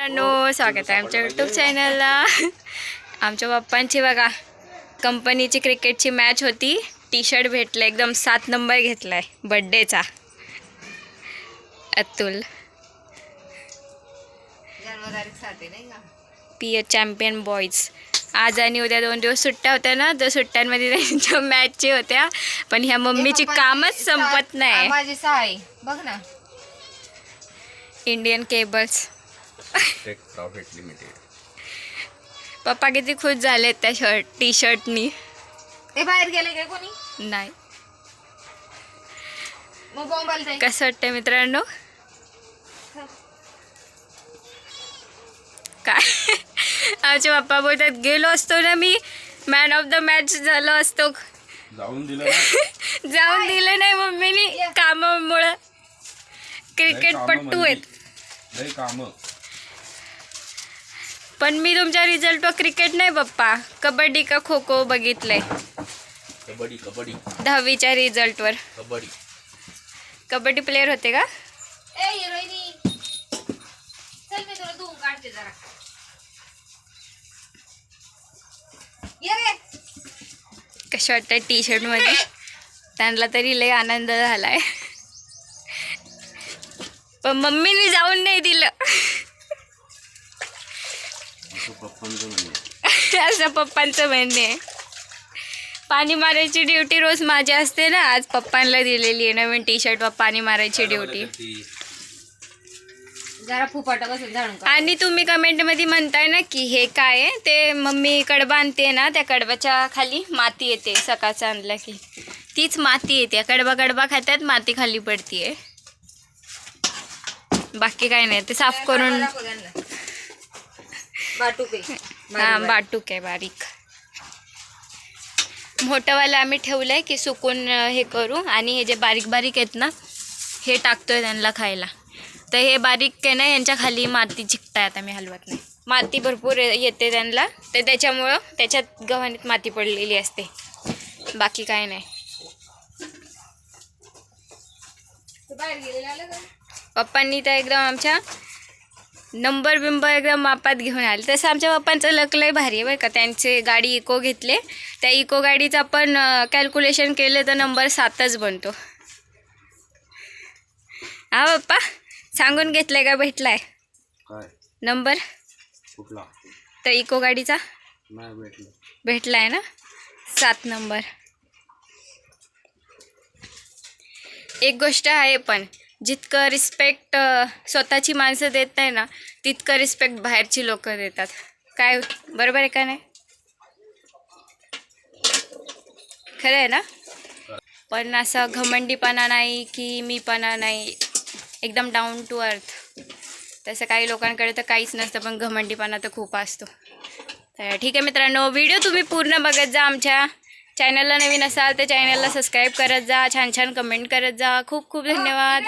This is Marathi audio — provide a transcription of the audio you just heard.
मित्रांनो, स्वागत आहे आमच्या यूट्यूब चॅनलला. आमच्या पप्पांची बघा कंपनीची क्रिकेटची मॅच होती. टी शर्ट भेटलं, एकदम 7 नंबर घेतलाय बर्थडेचा. Atul P champion boys. आज आणि उद्या 2 दिवस सुट्ट्या होत्या ना, तर सुट्ट्यांमध्ये त्यांच्या मॅचची होत्या. पण ह्या मम्मीची कामच संपत नाही. माझी साई बघ ना, Indian cables. Tech profit limited. पप्पा किती खुश झाले त्या टी शर्टनी. ते बाहेर गेले काय कोणी? नाही, मग बोंबाल जाईल. कसं वाटतंय मित्रांनो? काय आमचे पप्पा बोलतात, गेलो असतो ना मी, मॅन ऑफ द मॅच झालो असतो. जाऊन दिलं जाऊन दिलं नाही मम्मीनी कामामुळं. क्रिकेट पट्टू आहेत. लय काम. पण मी तुमच्या रिझल्टवर क्रिकेट नाही पप्पा, कबड्डी का खो खो बघितलंय. कबड्डी कबड्डी 10वीच्या रिझल्टवर कबड्डी. कबड्डी प्लेअर होते का? ए हिरोईनी, चल मी तुला धुवून काढते जरा. ये रे. कसं वाटतं टी शर्टमध्ये? त्यांना तरी लय आनंद झालाय. पण मम्मीने जाऊन नाही दिलं. असं पप्पांचं म्हणणे आहे. पाणी मारायची ड्युटी रोज माझी असते ना, आज पप्पांना दिलेली आहे नवीन टी शर्टवर पाणी मारायची ड्युटी. जरा फुफाटा बसून झाडून काढ. आणि तुम्ही कमेंटमध्ये म्हणताय ना की हे काय आहे, ते मम्मी कडबा आणते ना, त्या कडब्याच्या खाली माती येते. सकाळचं आणलं की तीच माती येते. कडबा खात्यात माती खाली पडतीये, बाकी काय नाही. ते साफ करून बाटुके. हां, बाटूक आहे बारीक. मोठंवालं आम्ही ठेवलंय की सुकून हे करू. आणि हे जे बारीक बारीक आहेत ना, हे टाकतोय त्यांना खायला. तर हे बारीक आहे ना, यांच्या खाली माती चिकटाय. आता मी हलवत नाही, माती भरपूर येते त्यांना, तर त्याच्यामुळं त्याच्यात गव्हाणीत माती पडलेली असते, बाकी काय नाही. बाहेर गेलेलं आलं का? पप्पांनी तर एकदम आमच्या नंबर बिंबर एकदम मापात घेऊन आले. तसं आमच्या पप्पांचं लक लय भारी आहे बरं का. त्यांचे गाडी इको घेतले, त्या इको गाडीचं आपण कॅल्क्युलेशन केलं तर नंबर 7च बनतो. हा पप्पा, सांगून घेतलंय का भेटलाय काय नंबर? कुठला? तर इको गाडीचा नाही भेटलं. भेटलाय ना, 7 नंबर. एक गोष्ट आहे, पण जितकं रिस्पेक्ट स्वतःची माणसं देत नाही ना, तितकं रिस्पेक्ट बाहेरची लोक देतात. काय बरोबर आहे का नाही? खरं आहे ना? पण असं घमंडीपणा नाही की मीपणा नाही, एकदम डाऊन टू अर्थ. तसं काही लोकांकडे तर काहीच नसतं, पण घमंडीपणा तर खूप असतो. तर ठीक आहे मित्रांनो, व्हिडिओ तुम्ही पूर्ण बघत जा. आमच्या चॅनलला नवीन असाल तर चॅनलला सबस्क्राईब करत जा, छान छान कमेंट करत जा. खूप खूप धन्यवाद.